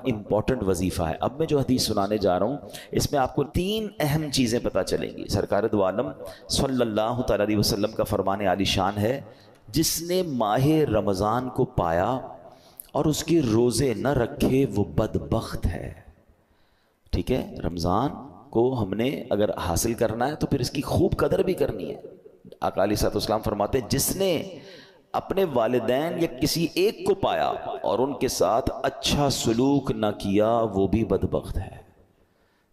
Important وظیفہ ہے۔ اب میں جو حدیث سنانے جا رہا ہوں اس میں آپ کو 3 اہم چیزیں پتہ چلیں گی۔ سرکار دو عالم صلی اللہ تعالی علیہ وسلم کا فرمان عالی شان ہے، جس نے ماہ رمضان کو پایا اور اس کے روزے نہ رکھے وہ بدبخت ہے۔ ٹھیک ہے، رمضان کو ہم نے اگر حاصل کرنا ہے تو پھر اس کی خوب قدر بھی کرنی ہے۔ آقا علیہ الصلوۃ والسلام فرماتے ہیں جس نے اپنے والدین یا کسی ایک کو پایا اور ان کے ساتھ اچھا سلوک نہ کیا وہ بھی بدبخت ہے۔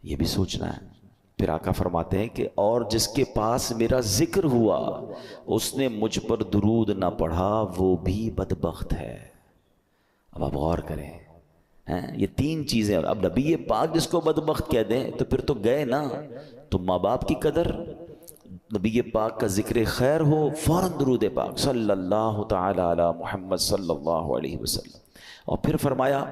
یہ بھی سوچنا ہے۔ پھر آقا فرماتے ہیں کہ اور جس کے پاس میرا ذکر ہوا اس نے مجھ پر درود نہ پڑھا وہ بھی بدبخت ہے۔ اب آپ غور کریں، یہ 3 چیزیں۔ اب نبی پاک جس کو بدبخت کہہ دیں تو پھر تو گئے نا۔ تو ماں باپ کی قدر، نبی پاک کا ذکر خیر ہو، فوراً درود پاک صلی اللہ تعالی علی محمد صلی اللہ علیہ وسلم۔ اور پھر فرمایا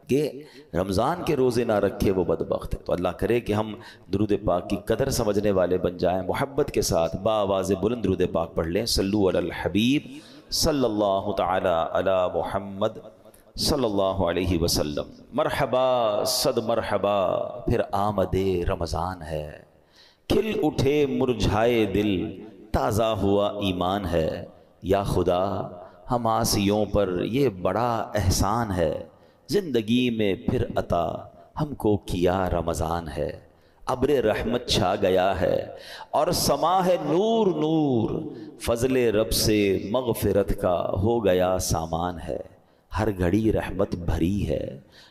کہ رمضان کے روزے نہ رکھے وہ بدبخت ہے۔ تو اللہ کرے کہ ہم درود پاک کی قدر سمجھنے والے بن جائیں، محبت کے ساتھ بآواز بلند درود پاک پڑھ لیں۔ صلو علی الحبیب صلی اللہ تعالی علی محمد صلی اللہ علیہ وسلم۔ مرحبا صد مرحبا، پھر آمد رمضان ہے، کھل اٹھے مرجھائے دل، تازہ ہوا ایمان ہے۔ یا خدا ہم آسیوں پر یہ بڑا احسان ہے، زندگی میں پھر عطا ہم کو کیا رمضان ہے۔ ابر رحمت چھا گیا ہے اور سما ہے نور نور، فضل رب سے مغفرت کا ہو گیا سامان ہے۔ ہر گھڑی رحمت بھری ہے،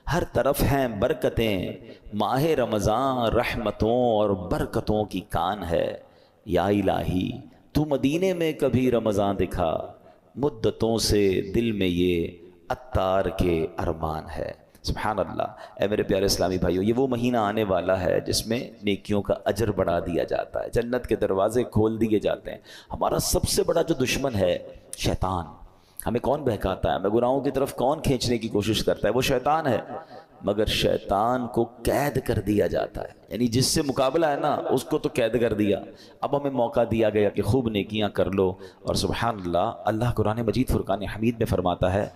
ہر طرف ہیں برکتیں، ماہ رمضان رحمتوں اور برکتوں کی کان ہے۔ یا الہی تو مدینے میں کبھی رمضان دکھا، مدتوں سے دل میں یہ عطار کے ارمان ہے۔ سبحان اللہ۔ اے میرے پیارے اسلامی بھائیو، یہ وہ مہینہ آنے والا ہے جس میں نیکیوں کا اجر بڑھا دیا جاتا ہے، جنت کے دروازے کھول دیے جاتے ہیں۔ ہمارا سب سے بڑا جو دشمن ہے شیطان، ہمیں کون بہکاتا ہے، ہمیں گناہوں کی طرف کون کھینچنے کی کوشش کرتا ہے، وہ شیطان ہے۔ مگر شیطان کو قید کر دیا جاتا ہے، یعنی جس سے مقابلہ ہے نا اس کو تو قید کر دیا، اب ہمیں موقع دیا گیا کہ خوب نیکیاں کر لو۔ اور سبحان اللہ، اللہ قرآن مجید فرقان حمید میں فرماتا ہے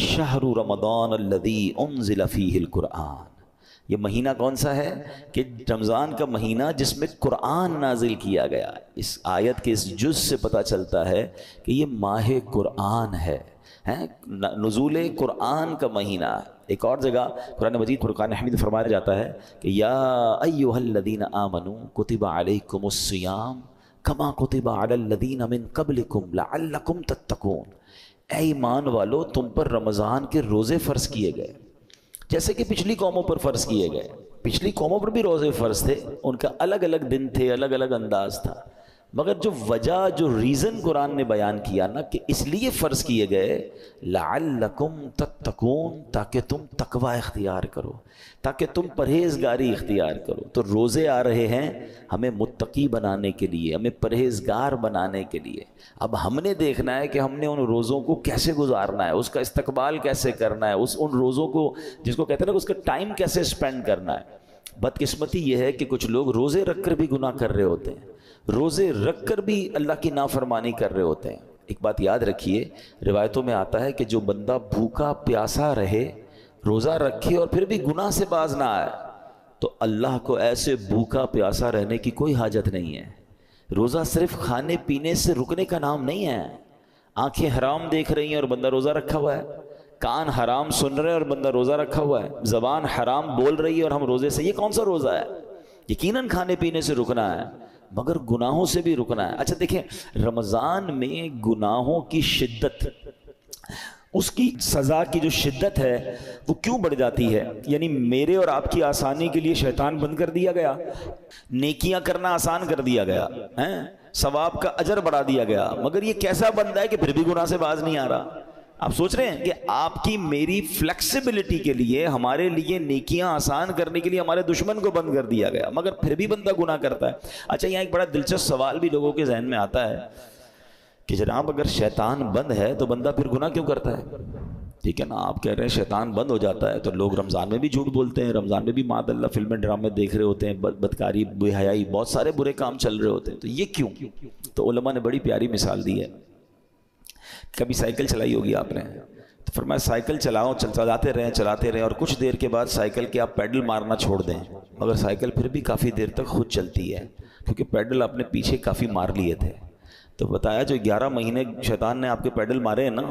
شہر رمضان الذی انزل فیہ القرآن۔ یہ مہینہ کون سا ہے؟ کہ رمضان کا مہینہ جس میں قرآن نازل کیا گیا۔ اس آیت کے اس جز سے پتہ چلتا ہے کہ یہ ماہ قرآن ہے، نزول قرآن کا مہینہ۔ ایک اور جگہ قرآن مجید فرقان حمید فرمایا جاتا ہے کہ یا ایھا الذین آمنوا کتب علیکم الصیام کما کتب علی الذین من قبلکم لعلکم تتقون۔ اے ایمان والو، تم پر رمضان کے روزے فرض کیے گئے جیسے کہ پچھلی قوموں پر فرض کیے گئے۔ پچھلی قوموں پر بھی روزے فرض تھے، ان کا الگ الگ دن تھے، الگ الگ انداز تھا، مگر جو وجہ، جو ریزن قرآن نے بیان کیا نا کہ اس لیے فرض کیے گئے لعلکم تتقون، تاکہ تم تقوی اختیار کرو، تاکہ تم پرہیزگاری اختیار کرو۔ تو روزے آ رہے ہیں ہمیں متقی بنانے کے لیے، ہمیں پرہیزگار بنانے کے لیے۔ اب ہم نے دیکھنا ہے کہ ہم نے ان روزوں کو کیسے گزارنا ہے، اس کا استقبال کیسے کرنا ہے، ان روزوں کو جس کو کہتے ہیں نا اس کا ٹائم کیسے اسپینڈ کرنا ہے۔ بدقسمتی یہ ہے کہ کچھ لوگ روزے رکھ کر بھی گناہ کر رہے ہوتے ہیں، روزے رکھ کر بھی اللہ کی نافرمانی کر رہے ہوتے ہیں۔ ایک بات یاد رکھیے، روایتوں میں آتا ہے کہ جو بندہ بھوکا پیاسا رہے، روزہ رکھے اور پھر بھی گناہ سے باز نہ آئے، تو اللہ کو ایسے بھوکا پیاسا رہنے کی کوئی حاجت نہیں ہے۔ روزہ صرف کھانے پینے سے رکنے کا نام نہیں ہے۔ آنکھیں حرام دیکھ رہی ہیں اور بندہ روزہ رکھا ہوا ہے، کان حرام سن رہے ہیں اور بندہ روزہ رکھا ہوا ہے، زبان حرام بول رہی ہے اور ہم روزے سے، یہ کون سا روزہ ہے؟ یقیناً کھانے پینے سے رکنا ہے مگر گناہوں سے بھی رکنا ہے۔ اچھا دیکھیں، رمضان میں گناہوں کی شدت، اس کی سزا کی جو شدت ہے وہ کیوں بڑھ جاتی ہے؟ یعنی میرے اور آپ کی آسانی کے لیے شیطان بند کر دیا گیا، نیکیاں کرنا آسان کر دیا گیا، ثواب کا اجر بڑھا دیا گیا، مگر یہ کیسا بندہ ہے کہ پھر بھی گناہ سے باز نہیں آ رہا؟ آپ سوچ رہے ہیں کہ آپ کی میری فلیکسیبلٹی کے لیے، ہمارے لیے نیکیاں آسان کرنے کے لیے ہمارے دشمن کو بند کر دیا گیا، مگر پھر بھی بندہ گناہ کرتا ہے۔ اچھا، یہاں ایک بڑا دلچسپ سوال بھی لوگوں کے ذہن میں آتا ہے کہ جناب اگر شیطان بند ہے تو بندہ پھر گناہ کیوں کرتا ہے؟ ٹھیک ہے نا، آپ کہہ رہے ہیں شیطان بند ہو جاتا ہے تو لوگ رمضان میں بھی جھوٹ بولتے ہیں، رمضان میں بھی معاذ اللہ فلمیں ڈرامے دیکھ رہے ہوتے ہیں، بدکاری، بے حیائی، بہت سارے برے کام چل رہے ہوتے ہیں، تو یہ کیوں؟ تو علماء نے بڑی پیاری مثال دی ہے۔ کبھی سائیکل چلائی ہوگی آپ نے، تو فرمایا سائیکل چلاؤ، چلاتے رہیں اور کچھ دیر کے بعد سائیکل کے آپ پیڈل مارنا چھوڑ دیں، مگر سائیکل پھر بھی کافی دیر تک خود چلتی ہے کیونکہ پیڈل آپ نے پیچھے کافی مار لیے تھے۔ تو بتایا جو 11 مہینے شیطان نے آپ کے پیڈل مارے ہیں نا،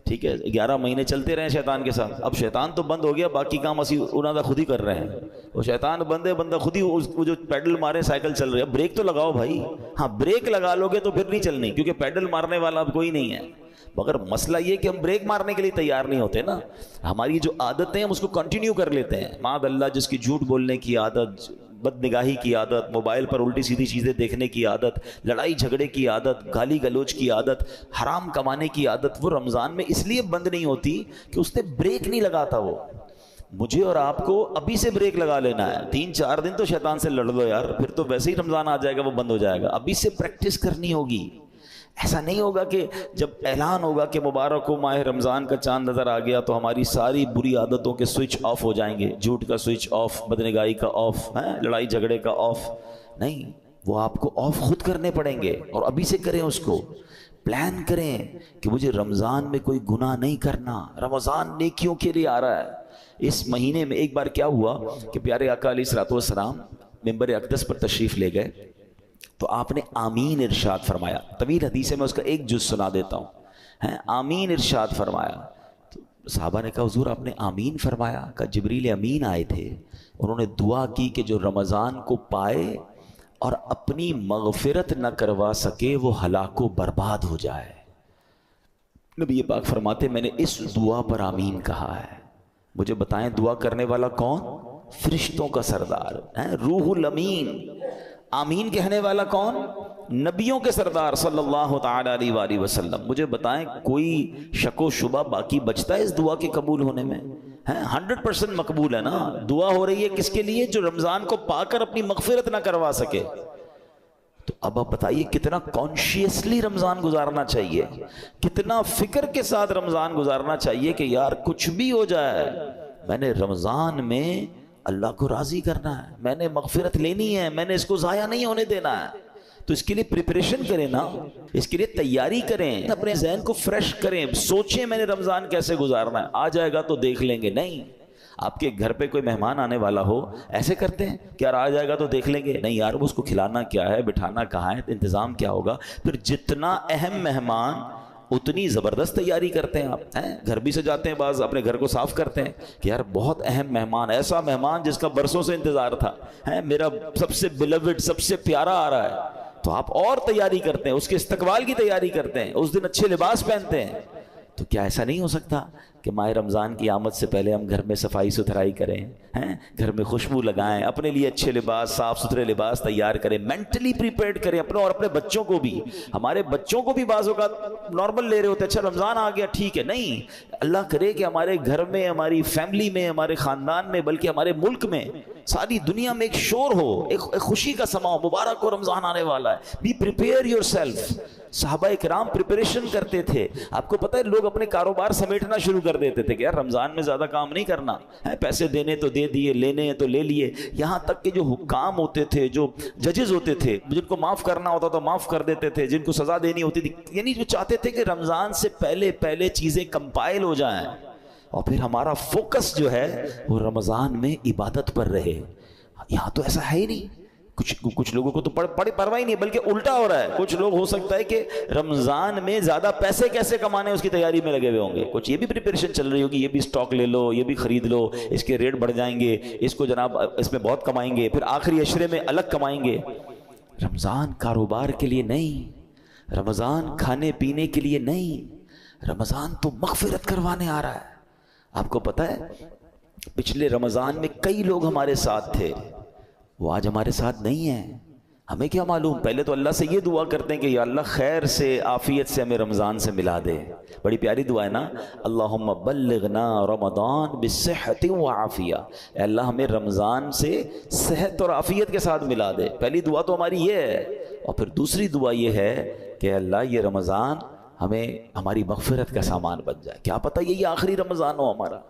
ٹھیک ہے، 11 مہینے چلتے رہے شیطان کے ساتھ، اب شیطان تو بند ہو گیا، باقی کام اسی انہوں نے خود ہی کر رہے ہیں۔ وہ شیطان بند ہے، بندہ خود ہی وہ جو پیڈل مارے سائیکل چل رہی ہے، بریک تو لگاؤ بھائی، ہاں بریک لگا لو گے تو پھر نہیں چلنی، کیونکہ پیڈل مارنے والا اب کوئی نہیں ہے۔ مگر مسئلہ یہ کہ ہم بریک مارنے کے لیے تیار نہیں ہوتے نا، ہماری جو عادتیں ہیں ہم اس کو کنٹینیو کر لیتے ہیں۔ معاذ اللہ، جس کی جھوٹ بولنے کی عادت، بد نگاہی کی عادت، موبائل پر الٹی سیدھی چیزیں دیکھنے کی عادت، لڑائی جھگڑے کی عادت، گالی گلوچ کی عادت، حرام کمانے کی عادت، وہ رمضان میں اس لیے بند نہیں ہوتی کہ اس نے بریک نہیں لگاتا۔ وہ مجھے اور آپ کو ابھی سے بریک لگا لینا ہے، 3-4 دن تو شیطان سے لڑ لو یار، پھر تو ویسے ہی رمضان آ جائے گا، وہ بند ہو جائے گا۔ ابھی سے پریکٹس کرنی ہوگی۔ ایسا نہیں ہوگا کہ جب اعلان ہوگا کہ مبارک ہو ماہ رمضان کا چاند نظر آ گیا تو ہماری ساری بری عادتوں کے سوئچ آف ہو جائیں گے، جھوٹ کا سوئچ آف، بدنگاہی کا آف، لڑائی جھگڑے کا آف، نہیں، وہ آپ کو آف خود کرنے پڑیں گے، اور ابھی سے کریں اس کو۔ پلان کریں کہ مجھے رمضان میں کوئی گناہ نہیں کرنا، رمضان نیکیوں کے لیے آ رہا ہے۔ اس مہینے میں ایک بار کیا ہوا کہ پیارے آقا علیہ الصلوۃ والسلام ممبر اقدس پر تشریف لے گئے تو آپ نے آمین ارشاد فرمایا۔ طویل حدیث ہے، میں اس کا ایک جز سنا دیتا ہوں۔ آمین ارشاد فرمایا تو صحابہ نے کہا حضور آپ نے آمین فرمایا؟ کہ جبریل امین آئے تھے، انہوں نے دعا کی کہ جو رمضان کو پائے اور اپنی مغفرت نہ کروا سکے وہ ہلاک و برباد ہو جائے۔ نبی پاک فرماتے میں نے اس دعا پر آمین کہا ہے۔ مجھے بتائیں دعا کرنے والا کون؟ فرشتوں کا سردار روح الامین۔ آمین کہنے والا کون؟ نبیوں کے سردار صلی اللہ تعالی علیہ وآلہ وسلم۔ مجھے بتائیں کوئی شک و شبہ باقی بچتا ہے اس دعا کے قبول ہونے میں؟ 100% مقبول ہے نا۔ دعا ہو رہی ہے کس کے لیے؟ جو رمضان کو پا کر اپنی مغفرت نہ کروا سکے۔ تو اب آپ بتائیے کتنا کانشیسلی رمضان گزارنا چاہیے، کتنا فکر کے ساتھ رمضان گزارنا چاہیے کہ یار کچھ بھی ہو جائے میں نے رمضان میں اللہ کو راضی کرنا ہے، میں نے مغفرت لینی ہے، میں نے اس کو ضائع نہیں ہونے دینا ہے۔ تو اس کے لیے پریپریشن کریں نا، اس کے لیے تیاری کریں، اپنے ذہن کو فریش کریں، سوچیں میں نے رمضان کیسے گزارنا ہے، آ جائے گا تو دیکھ لیں گے۔ نہیں، آپ کے گھر پہ کوئی مہمان آنے والا ہو، ایسے کرتے ہیں کہ یار آ جائے گا تو دیکھ لیں گے؟ نہیں یار، اس کو کھلانا کیا ہے، بٹھانا کہاں ہے، انتظام کیا ہوگا۔ پھر جتنا اہم مہمان اتنی زبردست تیاری کرتے ہیں آپ، گھر بھی سجاتے ہیں، بعض اپنے گھر کو صاف کرتے ہیں کہ یار بہت اہم مہمان، ایسا مہمان جس کا برسوں سے انتظار تھا، میرا سب سے بیلوڈ، سب سے پیارا آ رہا ہے، تو آپ اور تیاری کرتے ہیں، اس کے استقبال کی تیاری کرتے ہیں، اس دن اچھے لباس پہنتے ہیں۔ تو کیا ایسا نہیں ہو سکتا کہ ماہ رمضان کی آمد سے پہلے ہم گھر میں صفائی ستھرائی کریں، گھر میں خوشبو لگائیں، اپنے لیے اچھے لباس، صاف ستھرے لباس تیار کریں، مینٹلی پریپیئرڈ کریں اپنے اور اپنے بچوں کو بھی۔ ہمارے بچوں کو بھی بعض اوقات نارمل لے رہے ہوتے ہیں، اچھا رمضان آ گیا ٹھیک ہے، نہیں، اللہ کرے کہ ہمارے گھر میں، ہماری فیملی میں، ہمارے خاندان میں، بلکہ ہمارے ملک میں، ساری دنیا میں ایک شور ہو، ایک خوشی کا سما ہو، مبارک ہو رمضان آنے والا ہے۔ Be prepare yourself. صحابہ کرام پریپریشن کرتے تھے۔ آپ کو پتہ ہے لوگ اپنے کاروبار سمیٹنا شروع کر دیتے تھے کہ یار رمضان میں زیادہ کام نہیں کرنا ہے، پیسے دینے تو دے دیے، لینے ہیں تو لے لیے۔ یہاں تک کہ جو حکام ہوتے تھے، جو ججز ہوتے تھے، جن کو معاف کرنا ہوتا تو معاف کر دیتے تھے، جن کو سزا دینی ہوتی تھی، یعنی جو چاہتے تھے کہ رمضان سے پہلے چیزیں کمپائل ہو جائیں اور پھر ہمارا فوکس جو ہے وہ رمضان میں عبادت پر رہے۔ یہاں تو ایسا ہے ہی نہیں۔ کچھ لوگوں کو تو پرواہ ہی نہیں، بلکہ الٹا ہو رہا ہے۔ کچھ لوگ ہو سکتا ہے کہ رمضان میں زیادہ پیسے کیسے کمانے اس کی تیاری میں لگے ہوئے ہوں گے، کچھ یہ بھی پریپریشن چل رہی ہوگی، یہ بھی سٹاک لے لو، یہ بھی خرید لو، اس کے ریٹ بڑھ جائیں گے، اس کو جناب اس میں بہت کمائیں گے، پھر آخری عشرے میں الگ کمائیں گے۔ رمضان کاروبار کے لیے نہیں، رمضان کھانے پینے کے لیے نہیں، رمضان تو مغفرت کروانے آ رہا ہے۔ آپ کو پتہ ہے پچھلے رمضان میں کئی لوگ ہمارے ساتھ تھے، وہ آج ہمارے ساتھ نہیں ہیں۔ ہمیں کیا معلوم، پہلے تو اللہ سے یہ دعا کرتے ہیں کہ یا اللہ خیر سے، عافیت سے ہمیں رمضان سے ملا دے۔ بڑی پیاری دعا ہے نا، اللہم بلغنا رمضان بالصحت وعافیہ، اے اللہ ہمیں رمضان سے صحت اور عافیت کے ساتھ ملا دے۔ پہلی دعا تو ہماری یہ ہے، اور پھر دوسری دعا یہ ہے کہ اللہ یہ رمضان ہمیں ہماری مغفرت کا سامان بن جائے۔ کیا پتہ یہی آخری رمضان ہو ہمارا،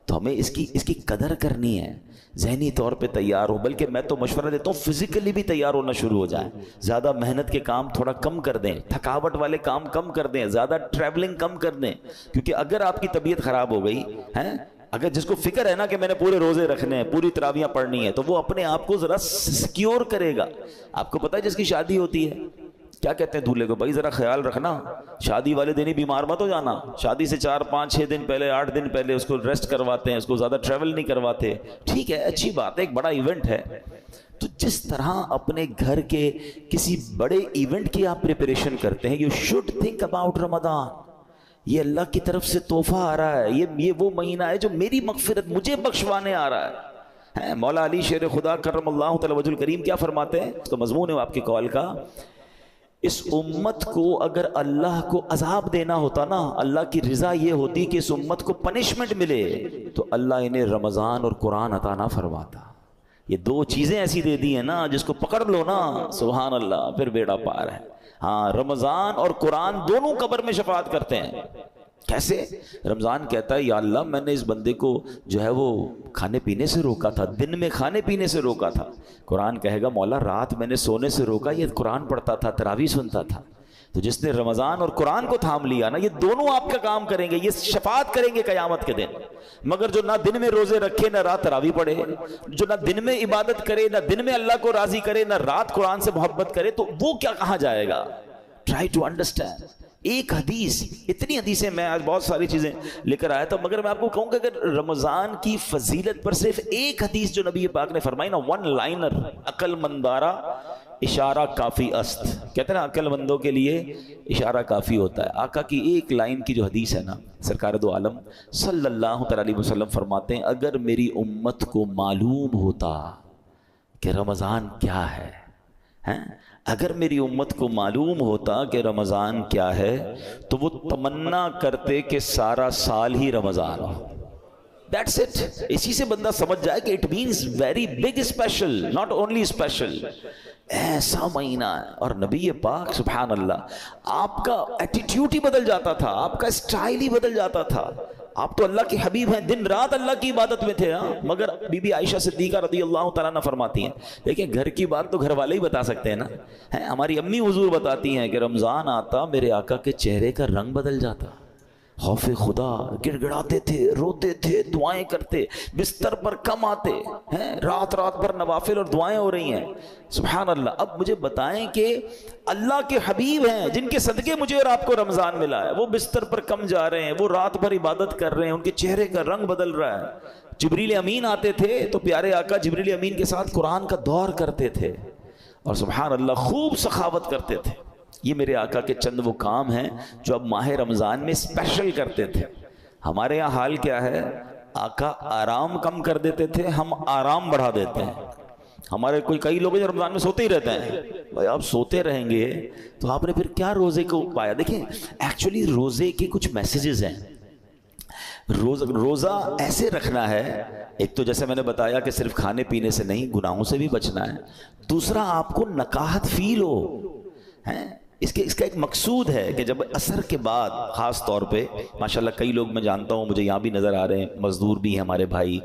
تو ہمیں اس کی قدر کرنی ہے، ذہنی طور پہ تیار ہو، بلکہ میں تو مشورہ دیتا ہوں فزیکلی بھی تیار ہونا شروع ہو جائیں، زیادہ محنت کے کام تھوڑا کم کر دیں، تھکاوٹ والے کام کم کر دیں، زیادہ ٹریولنگ کم کر دیں، کیونکہ اگر آپ کی طبیعت خراب ہو گئی ہے، اگر جس کو فکر ہے نا کہ میں نے پورے روزے رکھنے ہیں، پوری تراویحیں پڑھنی ہے، تو وہ اپنے آپ کو ذرا سیکیور کرے گا۔ آپ کو پتہ ہے جس کی شادی ہوتی ہے کیا کہتے ہیں دولہے کو، بھائی ذرا خیال رکھنا، شادی والے دن ہی بیمار مت ہو جانا، شادی سے 4 5 6 دن پہلے 8 دن پہلے اس کو ریسٹ کرواتے ہیں، اس کو زیادہ ٹریول نہیں کرواتے، ٹھیک ہے اچھی بات ہے، ایک بڑا ایونٹ ہے۔ تو جس طرح اپنے گھر کے کسی بڑے ایونٹ کی آپ پریپریشن کرتے ہیں، یو شوڈ تھنک اباؤٹ رمضان، یہ اللہ کی طرف سے تحفہ آ رہا ہے، یہ وہ مہینہ ہے جو میری مغفرت مجھے بخشوانے آ رہا ہے۔ مولا علی شیر خدا کرم اللہ تعالی وجہ الکریم کیا فرماتے ہیں، اس کا مضمون ہے آپ کے قول کا، اس امت کو اگر اللہ کو عذاب دینا ہوتا نا، اللہ کی رضا یہ ہوتی کہ اس امت کو پنشمنٹ ملے، تو اللہ انہیں رمضان اور قرآن عطا نہ فرماتا۔ یہ 2 چیزیں ایسی دے دی ہیں نا، جس کو پکڑ لو نا سبحان اللہ پھر بیڑا پار ہے۔ ہاں رمضان اور قرآن دونوں قبر میں شفاعت کرتے ہیں۔ کیسے؟ رمضان کہتا ہے یا اللہ میں نے اس بندے کو جو ہے وہ کھانے پینے سے روکا تھا، دن میں کھانے پینے سے روکا تھا۔ قرآن کہے گا مولا رات میں نے سونے سے روکا، یہ قرآن پڑھتا تھا، تراویح سنتا تھا۔ تو جس نے رمضان اور قرآن کو تھام لیا نا، یہ دونوں آپ کا کام کریں گے، یہ شفاعت کریں گے قیامت کے دن۔ مگر جو نہ دن میں روزے رکھے نہ رات تراویح پڑھے، جو نہ دن میں عبادت کرے نہ دن میں اللہ کو راضی کرے نہ رات قرآن سے محبت کرے، تو وہ کیا کہاں جائے گا؟ Try to understand. ایک حدیث، اتنی حدیثیں میں آج بہت ساری چیزیں لے کر آیا تھا، مگر میں آپ کو کہوں کہ اگر رمضان کی فضیلت پر صرف ایک حدیث جو نبی پاک نے فرمائی نا، 1 لائنر، عقل مندارا اشارہ کافی است، کہتے ہیں نا عقل مندوں کے لیے اشارہ کافی ہوتا ہے۔ آقا کی ایک لائن کی جو حدیث ہے نا، سرکار دو عالم صلی اللہ علیہ وسلم فرماتے ہیں اگر میری امت کو معلوم ہوتا کہ رمضان کیا ہے، اگر میری امت کو معلوم ہوتا کہ رمضان کیا ہے، تو وہ تمنا کرتے کہ سارا سال ہی رمضان ہو۔ That's it۔ اسی سے بندہ سمجھ جائے کہ it means very big special, not only special۔ ایسا مہینہ ہے، اور نبی پاک سبحان اللہ آپ کا ایٹیٹیوڈ ہی بدل جاتا تھا، آپ کا اسٹائل ہی بدل جاتا تھا۔ آپ تو اللہ کے حبیب ہیں، دن رات اللہ کی عبادت میں تھے، مگر بی بی عائشہ صدیقہ رضی اللہ تعالیٰ عنہ فرماتی ہیں، دیکھیں گھر کی بات تو گھر والے ہی بتا سکتے ہیں نا، ہماری امی حضور بتاتی ہیں کہ رمضان آتا میرے آقا کے چہرے کا رنگ بدل جاتا، خوف خدا، گڑ گڑاتے تھے، روتے تھے، دعائیں کرتے، بستر پر کم آتے ہیں، رات رات بھر نوافل اور دعائیں ہو رہی ہیں، سبحان اللہ۔ اب مجھے بتائیں کہ اللہ کے حبیب ہیں جن کے صدقے مجھے اور آپ کو رمضان ملا ہے، وہ بستر پر کم جا رہے ہیں، وہ رات بھر عبادت کر رہے ہیں، ان کے چہرے کا رنگ بدل رہا ہے۔ جبریل امین آتے تھے تو پیارے آقا جبریل امین کے ساتھ قرآن کا دور کرتے تھے، اور سبحان اللہ خوب سخاوت کرتے تھے۔ یہ میرے آقا کے چند وہ کام ہیں جو اب ماہ رمضان میں اسپیشل کرتے تھے۔ ہمارے یہاں حال کیا ہے، آقا آرام کم کر دیتے تھے، ہم آرام بڑھا دیتے ہیں۔ ہمارے کئی لوگ جو رمضان میں سوتے ہی رہتے ہیں، بھائی آپ سوتے رہیں گے تو آپ نے پھر کیا روزے کو پایا؟ دیکھیں ایکچولی روزے کے کچھ میسیجز ہیں۔ روزہ ایسے رکھنا ہے، ایک تو جیسے میں نے بتایا کہ صرف کھانے پینے سے نہیں، گناہوں سے بھی بچنا ہے۔ دوسرا آپ کو نکاہت فیل ہو، اس کا ایک مقصود ہے کہ جب عصر کے بعد خاص طور پہ ماشاءاللہ کئی لوگ میں جانتا ہوں، مجھے یہاں بھی نظر آ رہے ہیں، مزدور بھی ہیں ہمارے بھائی،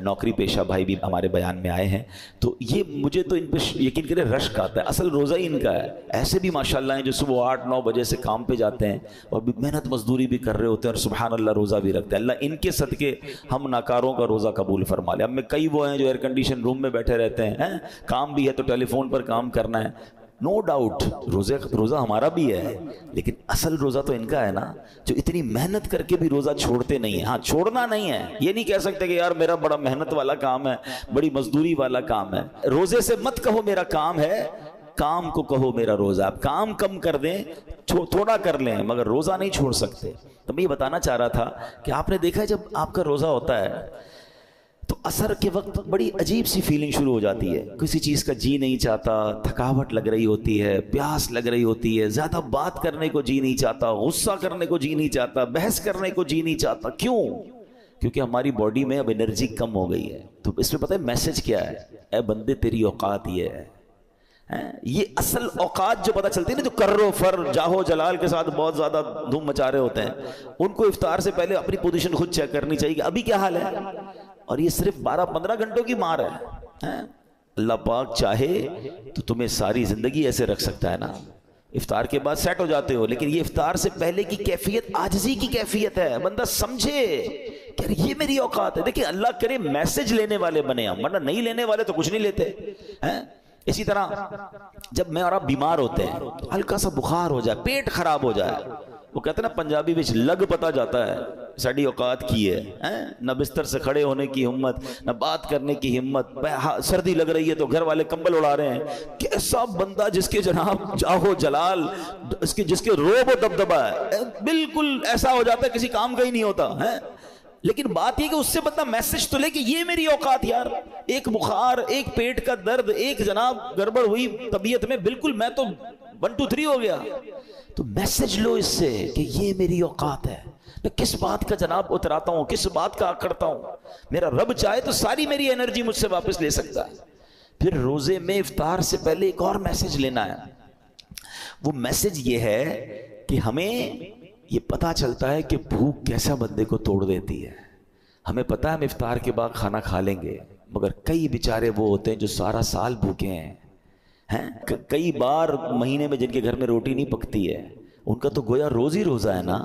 نوکری پیشہ بھائی بھی ہمارے بیان میں آئے ہیں، تو یہ مجھے تو ان پہ یقین کرے رشک آتا ہے، اصل روزہ ہی ان کا ہے۔ ایسے بھی ماشاءاللہ ہیں جو صبح 8 9 بجے سے کام پہ جاتے ہیں اور محنت مزدوری بھی کر رہے ہوتے ہیں، اور سبحان اللہ روزہ بھی رکھتے ہیں۔ اللہ ان کے صدقے ہم ناکاروں کا روزہ قبول فرما لے۔ اب میں کئی وہ ہیں جو ایئر کنڈیشن روم میں بیٹھے رہتے ہیں، کام بھی ہے تو ٹیلی فون پر کام کرنا ہے، نو ڈاؤٹ روزہ ہمارا بھی ہے، لیکن اصل روزہ تو ان کا ہے نا، جو اتنی محنت کر کے بھی روزہ چھوڑتے نہیں ہیں۔ ہاں چھوڑنا نہیں ہے، یہ نہیں کہہ سکتے کہ یار میرا بڑا محنت والا کام ہے، بڑی مزدوری والا کام ہے۔ روزے سے مت کہو میرا کام ہے، کام کو کہو میرا روزہ۔ آپ کام کم کر دیں، تھوڑا کر لیں، مگر روزہ نہیں چھوڑ سکتے۔ تو میں یہ بتانا چاہ رہا تھا کہ آپ نے دیکھا ہے جب آپ کا روزہ ہوتا ہے تو عصر کے وقت بڑی عجیب سی فیلنگ شروع ہو جاتی ہے، کسی چیز کا جی نہیں چاہتا، تھکاوٹ لگ رہی ہوتی ہے، پیاس لگ رہی ہوتی ہے، زیادہ بات کرنے کو جی نہیں چاہتا، غصہ کرنے کو جی نہیں چاہتا، بحث کرنے کو جی نہیں چاہتا۔ کیوں؟ کیونکہ ہماری باڈی میں اب انرجی کم ہو گئی ہے۔ تو اس میں پتہ ہے میسج کیا ہے؟ اے بندے تیری اوقات یہ ہے، یہ اصل اوقات جو پتہ چلتی ہے نا، جو کرو فر جاہو جلال کے ساتھ بہت زیادہ دھوم مچا رہے ہوتے ہیں، ان کو افطار سے پہلے اپنی پوزیشن خود چیک کرنی چاہیے کہ ابھی کیا حال ہے. اور یہ صرف 12-15 گھنٹوں کی مار ہے. اللہ پاک چاہے تو تمہیں ساری زندگی ایسے رکھ سکتا ہے نا، افطار کے بعد سیٹ ہو جاتے ہو، لیکن یہ افطار سے پہلے کی کیفیت عاجزی کی کیفیت ہے. بندہ سمجھے کہ یہ میری اوقات ہے. دیکھیں اللہ کرے میسج لینے والے بنے ہم، ورنہ نہیں لینے والے تو کچھ نہیں لیتے. اسی طرح جب میں اور آپ بیمار ہوتے ہیں، ہلکا سا بخار ہو جائے، پیٹ خراب ہو جائے، وہ کہتے ہیں نا پنجابی وچ لگ پتا جاتا ہے ساڑی اوقات کی ہے. نہ بستر سے کھڑے ہونے کی ہمت، نہ بات کرنے کی ہمت، سردی لگ رہی ہے تو گھر والے کمبل اڑا رہے ہیں. کیسا بندہ جس کے جناب جاہو جلال، جس کے روب و دبدبا ہے، بالکل ایسا ہو جاتا ہے کسی کام کا ہی نہیں ہوتا ہے. لیکن بات یہ کہ اس سے بندہ میسج تو لے کہ یہ میری اوقات یار، ایک بخار، ایک پیٹ کا درد، ایک جناب گڑبڑ ہوئی طبیعت میں، بالکل میں تو 1 2 3 ہو گیا. تو میسج لو اس سے کہ یہ میری اوقات ہے. میں کس بات کا جناب اتراتا ہوں، کس بات کا کرتا ہوں. میرا رب چاہے تو ساری میری انرجی مجھ سے واپس لے سکتا ہے. پھر روزے میں افطار سے پہلے ایک اور میسج لینا ہے. وہ میسج یہ ہے کہ ہمیں یہ پتا چلتا ہے کہ بھوک کیسا بندے کو توڑ دیتی ہے. ہمیں پتا ہے ہم افطار کے بعد کھانا کھا لیں گے، مگر کئی بیچارے وہ ہوتے ہیں جو سارا سال بھوکے ہیں. کئی بار مہینے میں جن کے گھر میں روٹی نہیں پکتی ہے، ان کا تو گویا روز ہی روزہ ہے نا،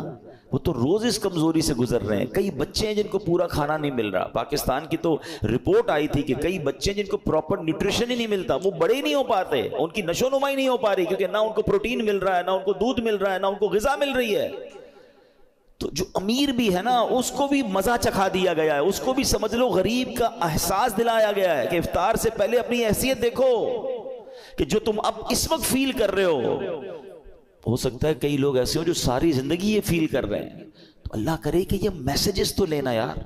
وہ تو روز اس کمزوری سے گزر رہے ہیں. کئی بچے ہیں جن کو پورا کھانا نہیں مل رہا. پاکستان کی تو رپورٹ آئی تھی کہ کئی بچے ہیں جن کو پراپر نیوٹریشن ہی نہیں ملتا، وہ بڑے نہیں ہو پاتے، ان کی نشو نمائی نہیں ہو پا رہی، کیونکہ نہ ان کو پروٹین مل رہا ہے، نہ ان کو دودھ مل رہا ہے، نہ ان کو غذا مل رہی ہے. تو جو امیر بھی ہے نا، اس کو بھی مزہ چکھا دیا گیا ہے، اس کو بھی سمجھ لو غریب کا احساس دلایا گیا ہے کہ افطار سے پہلے اپنی حیثیت دیکھو کہ جو تم اب اس وقت فیل کر رہے ہو سکتا ہے کئی لوگ ایسے ہو جو ساری زندگی یہ فیل کر رہے ہیں. تو اللہ کرے کہ یہ میسیجز تو لینا یار.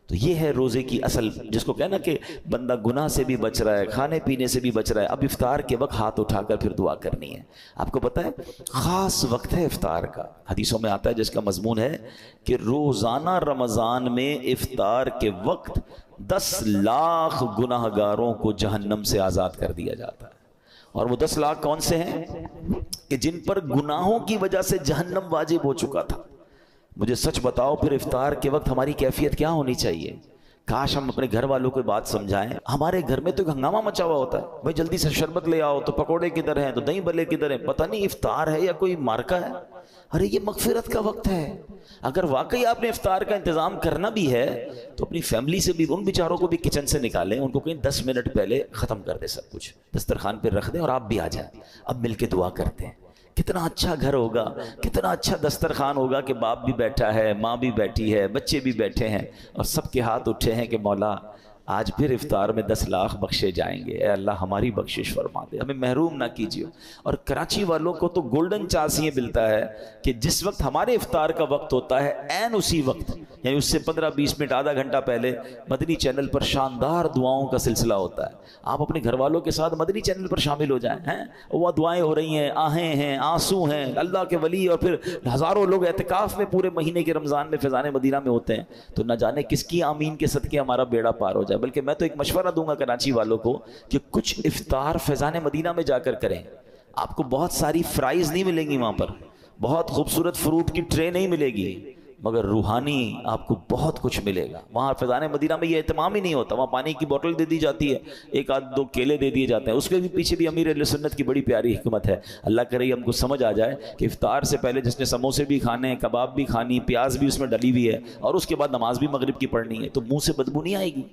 تو یہ ہے روزے کی اصل، جس کو کہنا کہ بندہ گناہ سے بھی بچ رہا ہے، کھانے پینے سے بھی بچ رہا ہے. اب افطار کے وقت ہاتھ اٹھا کر پھر دعا کرنی ہے. آپ کو پتہ ہے خاص وقت ہے افطار کا، حدیثوں میں آتا ہے جس کا مضمون ہے کہ روزانہ رمضان میں افطار کے وقت 10 لاکھ گناہ گاروں کو جہنم سے آزاد کر دیا جاتا ہے. اور وہ 10 لاکھ کون سے ہیں؟ کہ جن پر گناہوں کی وجہ سے جہنم واجب ہو چکا تھا. مجھے سچ بتاؤ پھر افطار کے وقت ہماری کیفیت کیا ہونی چاہیے؟ کاش ہم اپنے گھر والوں کو بات سمجھائیں. ہمارے گھر میں تو ایک ہنگامہ مچا ہوا ہوتا ہے، بھائی جلدی سے شربت لے آؤ، تو پکوڑے کدھر ہیں، تو دہی بلے کدھر ہیں، پتہ نہیں افطار ہے یا کوئی مارکا ہے. ارے یہ مغفرت کا وقت ہے. اگر واقعی آپ نے افطار کا انتظام کرنا بھی ہے تو اپنی فیملی سے بھی، ان بیچاروں کو بھی کچن سے نکالیں، ان کو کہیں 10 منٹ پہلے ختم کر دیں، سب کچھ دسترخوان پہ رکھ دیں اور آپ بھی آ جائیں. اب مل کے دعا کرتے ہیں. کتنا اچھا گھر ہوگا، کتنا اچھا دسترخوان ہوگا کہ باپ بھی بیٹھا ہے، ماں بھی بیٹھی ہے، بچے بھی بیٹھے ہیں، اور سب کے ہاتھ اٹھے ہیں کہ مولا آج پھر افطار میں 10 لاکھ بخشے جائیں گے. اے اللہ ہماری بخشش فرما دے، ہمیں محروم نہ کیجیے. اور کراچی والوں کو تو گولڈن چانس یہ ملتا ہے کہ جس وقت ہمارے افطار کا وقت ہوتا ہے، عین اسی وقت، یعنی اس سے 15-20 منٹ آدھا گھنٹہ پہلے مدنی چینل پر شاندار دعاؤں کا سلسلہ ہوتا ہے. آپ اپنے گھر والوں کے ساتھ مدنی چینل پر شامل ہو جائیں. وہ دعائیں ہو رہی ہیں، آہیں ہیں، آنسو ہیں، اللہ کے ولی اور پھر ہزاروں لوگ اعتکاف میں پورے مہینے کے رمضان میں فیضان مدینہ میں ہوتے ہیں. تو نہ جانے کس کی آمین کے صدقے ہمارا بیڑا پار ہو جائے. بلکہ میں تو ایک مشورہ دوں گا کراچی والوں کو کہ کچھ افطار فیضان مدینہ میں جا کر کریں. آپ کو بہت ساری فرائز نہیں ملیں گی وہاں پر، بہت خوبصورت فروٹ کی ٹرے نہیں ملے گی، مگر روحانی آپ کو بہت کچھ ملے گا. وہاں فیضان مدینہ میں یہ اہتمام ہی نہیں ہوتا. وہاں پانی کی بوتل دے دی جاتی ہے، 1-2 کیلے دے دیے جاتے ہیں. اس کے بھی پیچھے بھی امیر اہل سنت کی بڑی پیاری حکمت ہے. اللہ کرے ہم کو سمجھ آ جائے کہ افطار سے پہلے جس نے سموسے بھی کھانے ہیں، کباب بھی کھانی، پیاز بھی اس میں ڈلی ہوئی ہے، اور اس کے بعد نماز بھی مغرب کی پڑھنی ہے، تو منہ سے بدبو نہیں آئے گی.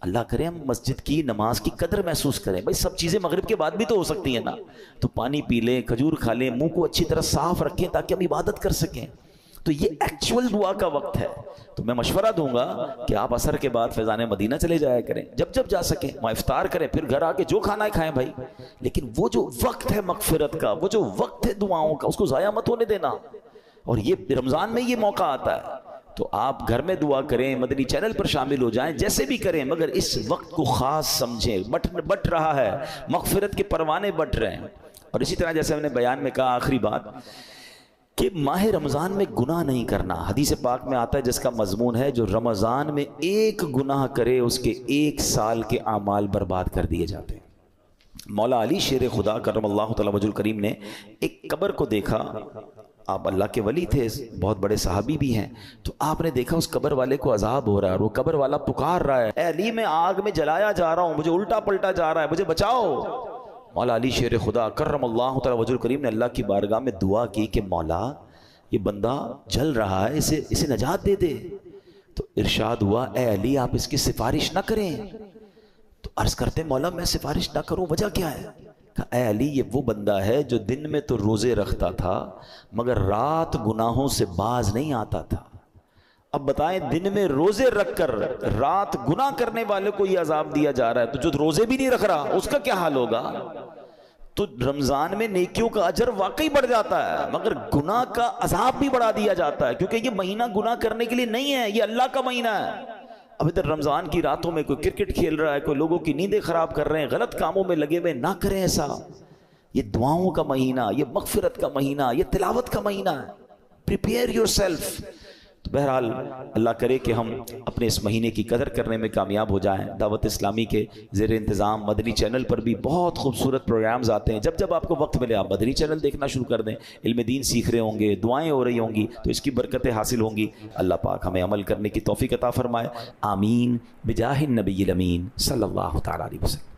اللہ کرے ہم مسجد کی نماز کی قدر محسوس کریں. بھائی سب چیزیں مغرب کے بعد بھی تو ہو سکتی ہیں نا، تو پانی پی لیں، کھجور کھا لیں، منہ کو اچھی طرح صاف رکھیں تاکہ ہم عبادت کر سکیں. تو یہ ایکچول دعا کا وقت ہے. تو میں مشورہ دوں گا کہ آپ عصر کے بعد فیضان مدینہ چلے جایا کریں، جب جا سکیں وہاں افطار کریں، پھر گھر آ کے جو کھانا ہے کھائیں بھائی. لیکن وہ جو وقت ہے مغفرت کا، وہ جو وقت ہے دعاؤں کا، اس کو ضائع مت ہونے دینا. اور یہ رمضان میں یہ موقع آتا ہے، تو آپ گھر میں دعا کریں، مدنی چینل پر شامل ہو جائیں، جیسے بھی کریں، مگر اس وقت کو خاص سمجھیں. بٹ رہا ہے، مغفرت کے پروانے بٹ رہے ہیں. اور اسی طرح جیسے ہم نے بیان میں کہا آخری بات کہ ماہ رمضان میں گناہ نہیں کرنا. حدیث پاک میں آتا ہے جس کا مضمون ہے جو رمضان میں ایک گناہ کرے اس کے 1 سال کے اعمال برباد کر دیے جاتے ہیں. مولا علی شیر خدا کرم اللہ تعالی وجہ الکریم نے ایک قبر کو دیکھا. آپ اللہ کے ولی تھے, بہت بڑے صحابی بھی ہیں, تو آپ نے دیکھا اس قبر والے کو عذاب ہو رہا ہے, اور وہ قبر والا پکار رہا ہے, اے علی میں آگ میں جلایا جا رہا ہوں, مجھے الٹا پلٹا جا رہا ہے, مجھے بچاؤ. مولا علی شیر خدا کرم اللہ تعالی وجہ الکریم نے اللہ کی بارگاہ میں دعا کی کہ مولا یہ بندہ جل رہا ہے, اسے نجات دے دے. تو ارشاد ہوا اے علی آپ اس کی سفارش نہ کریں. تو عرض کرتے مولا میں سفارش نہ کروں, وجہ کیا ہے؟ کہا اے علی یہ وہ بندہ ہے جو دن میں تو روزے رکھتا تھا مگر رات گناہوں سے باز نہیں آتا تھا. اب بتائیں دن میں روزے رکھ کر رات گناہ کرنے والے کو یہ عذاب دیا جا رہا ہے, تو جو روزے بھی نہیں رکھ رہا اس کا کیا حال ہوگا؟ تو رمضان میں نیکیوں کا اجر واقعی بڑھ جاتا ہے مگر گناہ کا عذاب بھی بڑھا دیا جاتا ہے, کیونکہ یہ مہینہ گناہ کرنے کے لیے نہیں ہے, یہ اللہ کا مہینہ ہے. اب ادھر رمضان کی راتوں میں کوئی کرکٹ کھیل رہا ہے, کوئی لوگوں کی نیندیں خراب کر رہے ہیں, غلط کاموں میں لگے ہوئے, نہ کریں ایسا. یہ دعاؤں کا مہینہ, یہ مغفرت کا مہینہ, یہ تلاوت کا مہینہ ہے. Prepare your self. تو بہرحال اللہ کرے کہ ہم اپنے اس مہینے کی قدر کرنے میں کامیاب ہو جائیں. دعوت اسلامی کے زیر انتظام مدنی چینل پر بھی بہت خوبصورت پروگرامز آتے ہیں. جب آپ کو وقت ملے آپ مدنی چینل دیکھنا شروع کر دیں. علم دین سیکھ رہے ہوں گے, دعائیں ہو رہی ہوں گی, تو اس کی برکتیں حاصل ہوں گی. اللہ پاک ہمیں عمل کرنے کی توفیق عطا فرمائے. آمین بجاہ النبی الامین صلی اللہ تعالی علیہ وسلم.